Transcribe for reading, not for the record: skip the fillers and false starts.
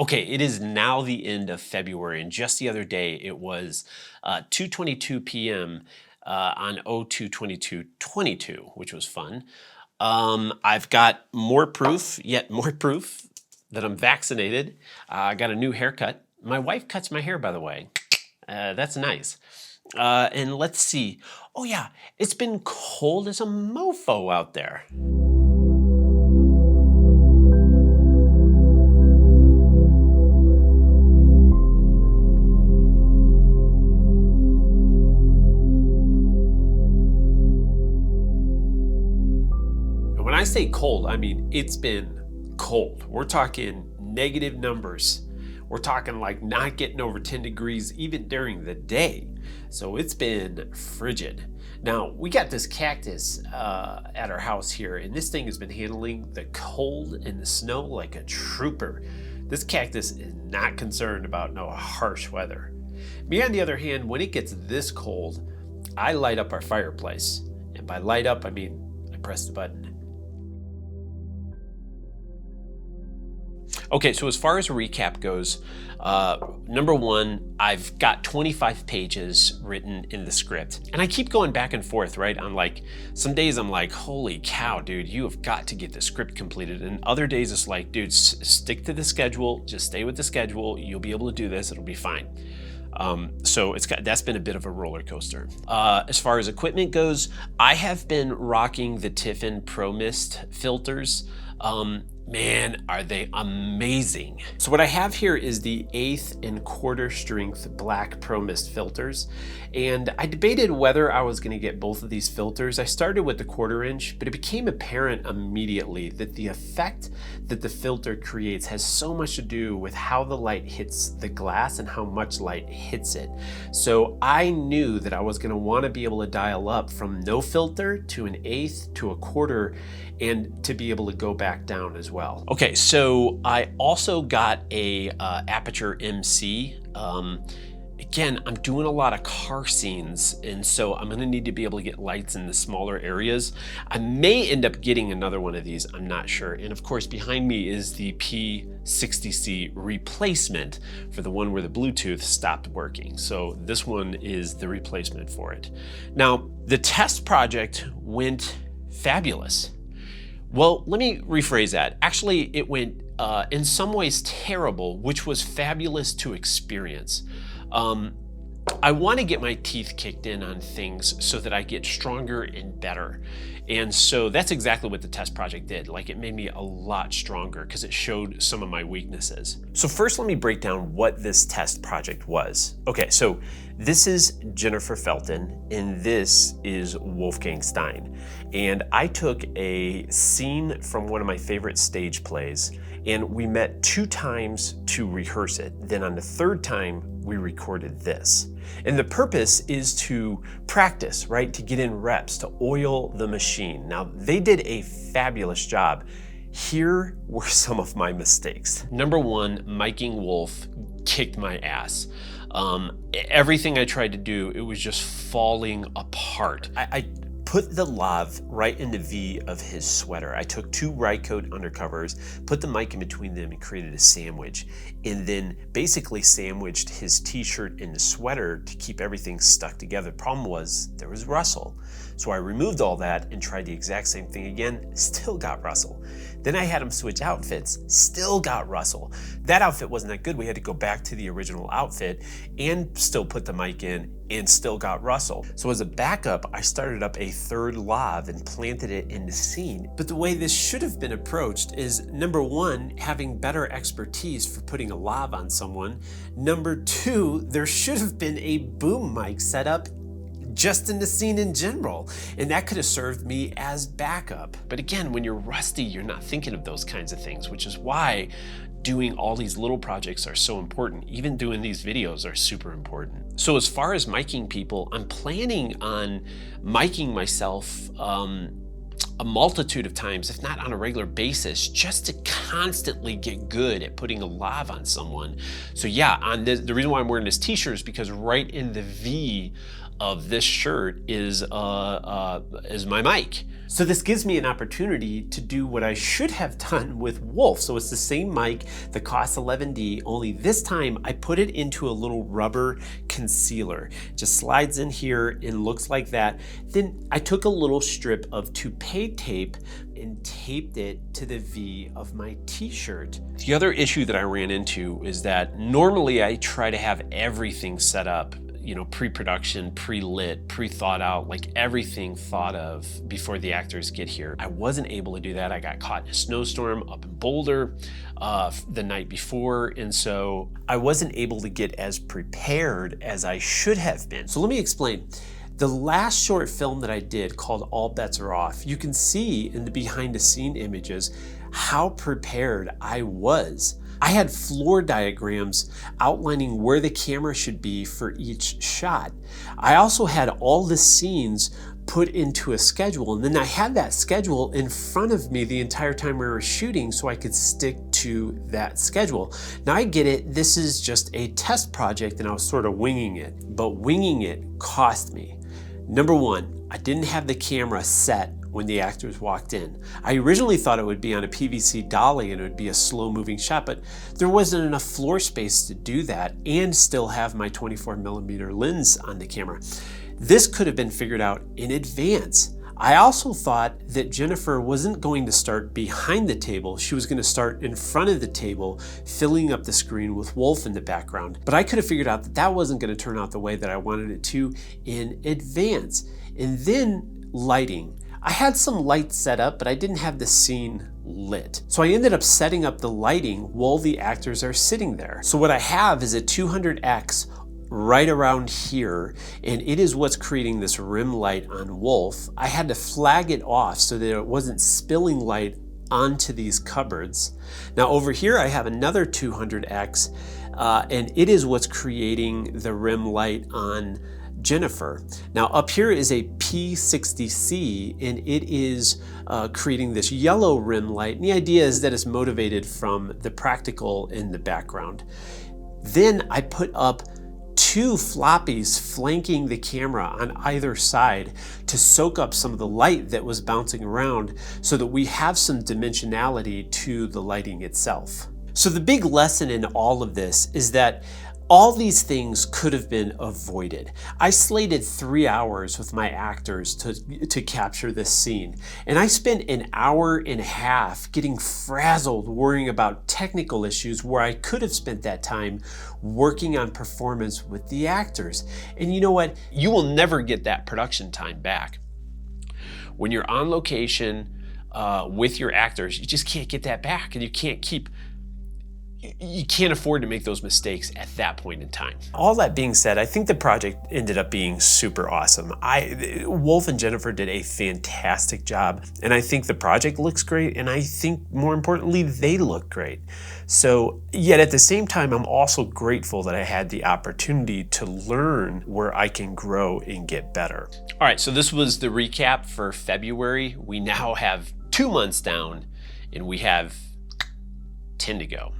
Okay, it is now the end of February, and just the other day it was 2:22 p.m. On 02/22/22, which was fun. I've got more proof, yet more proof that I'm vaccinated. I got a new haircut. My wife cuts my hair, by the way. That's nice. And let's see. Oh yeah, it's been cold as a mofo out there. When I say cold, I mean it's been cold. We're talking negative numbers. We're talking like not getting over 10 degrees even during the day. So it's been frigid. Now, we got this cactus at our house here, and this thing has been handling the cold and the snow like a trooper. This cactus is not concerned about no harsh weather. Me, on the other hand, when it gets this cold, I light up our fireplace. And by light up, I mean I press the button. Okay, so as far as a recap goes, number one, I've got 25 pages written in the script. And I keep going back and forth, right? I'm like, some days I'm like, holy cow, dude, you have got to get the script completed. And other days it's like, dude, stick to the schedule, just stay with the schedule. You'll be able to do this, it'll be fine. So that's been a bit of a roller coaster. As far as equipment goes, I have been rocking the Tiffen Pro Mist filters. Man, are they amazing. So what I have here is the 1/8 and 1/4 strength black Pro Mist filters. And I debated whether I was gonna get both of these filters. I started with the 1/4 inch, but it became apparent immediately that the effect that the filter creates has so much to do with how the light hits the glass and how much light hits it. So I knew that I was gonna wanna be able to dial up from no filter to an 1/8 to a 1/4 and to be able to go back down as well. Okay, so I also got a Aperture MC. Again, I'm doing a lot of car scenes, and so I'm gonna need to be able to get lights in the smaller areas. I may end up getting another one of these, I'm not sure. And of course, behind me is the P60C replacement for the one where the Bluetooth stopped working. So this one is the replacement for it. Now, the test project went fabulous. Well, let me rephrase that. Actually, it went in some ways terrible, which was fabulous to experience. I want to get my teeth kicked in on things so that I get stronger and better. And so that's exactly what the test project did. Like, it made me a lot stronger because it showed some of my weaknesses. So first, let me break down what this test project was. Okay, so this is Jennifer Felton and this is Wolfgang Stein. And I took a scene from one of my favorite stage plays, and we met 2 times to rehearse it. Then on the 3rd time, we recorded this. And the purpose is to practice, right? To get in reps, to oil the machine. Now, they did a fabulous job. Here were some of my mistakes. Number one, miking Wolf kicked my ass. Everything I tried to do, it was just falling apart. I put the lav right in the V of his sweater. I took 2 Rycoat undercovers, put the mic in between them and created a sandwich, and then basically sandwiched his t-shirt and the sweater to keep everything stuck together. Problem was, there was rustle. So I removed all that and tried the exact same thing again, still got rustle. Then I had him switch outfits, still got rustle. That outfit wasn't that good. We had to go back to the original outfit and still put the mic in and still got rustle. So as a backup, I started up a 3rd lav and planted it in the scene. But the way this should have been approached is, number one, having better expertise for putting a lav on someone. Number 2, there should have been a boom mic set up just in the scene in general, and that could have served me as backup. But again, when you're rusty, you're not thinking of those kinds of things, which is why doing all these little projects are so important. Even doing these videos are super important. So as far as miking people, I'm planning on miking myself a multitude of times, if not on a regular basis, just to constantly get good at putting a lav on someone. So yeah, on this, the reason why I'm wearing this t-shirt is because right in the V of this shirt is my mic. So this gives me an opportunity to do what I should have done with Wolf. So it's the same mic that costs $11D, only this time I put it into a little rubber concealer. It just slides in here and looks like that. Then I took a little strip of toupee tape and taped it to the V of my t-shirt. The other issue that I ran into is that normally I try to have everything set up, you know, pre-production, pre-lit, pre-thought out, like everything thought of before the actors get here. I wasn't able to do that. I got caught in a snowstorm up in Boulder the night before, and so I wasn't able to get as prepared as I should have been. So let me explain. The last short film that I did called All Bets Are Off, you can see in the behind the scene images how prepared I was. I had floor diagrams outlining where the camera should be for each shot. I also had all the scenes put into a schedule, and then I had that schedule in front of me the entire time we were shooting so I could stick to that schedule. Now I get it, this is just a test project and I was sort of winging it, but winging it cost me. Number one, I didn't have the camera set when the actors walked in. I originally thought it would be on a PVC dolly and it would be a slow moving shot, but there wasn't enough floor space to do that and still have my 24mm lens on the camera. This could have been figured out in advance. I also thought that Jennifer wasn't going to start behind the table. She was going to start in front of the table, filling up the screen with Wolf in the background. But I could have figured out that that wasn't going to turn out the way that I wanted it to in advance. And then lighting. I had some lights set up, but I didn't have the scene lit. So I ended up setting up the lighting while the actors are sitting there. So what I have is a 200X right around here, and it is what's creating this rim light on Wolf. I had to flag it off so that it wasn't spilling light onto these cupboards. Now over here I have another 200X, and it is what's creating the rim light on Jennifer. Now up here is a P60C, and it is creating this yellow rim light, and the idea is that it's motivated from the practical in the background. Then I put up two floppies flanking the camera on either side to soak up some of the light that was bouncing around so that we have some dimensionality to the lighting itself. So the big lesson in all of this is that all these things could have been avoided. I slated 3 hours with my actors to capture this scene, and I spent an hour and a half getting frazzled worrying about technical issues where I could have spent that time working on performance with the actors. And you know what? You will never get that production time back. When you're on location with your actors, you just can't get that back, and you can't afford to make those mistakes at that point in time. All that being said, I think the project ended up being super awesome. Wolf and Jennifer did a fantastic job, and I think the project looks great, and I think more importantly, they look great. So, yet at the same time, I'm also grateful that I had the opportunity to learn where I can grow and get better. All right, so this was the recap for February. We now have 2 months down, and we have 10 to go.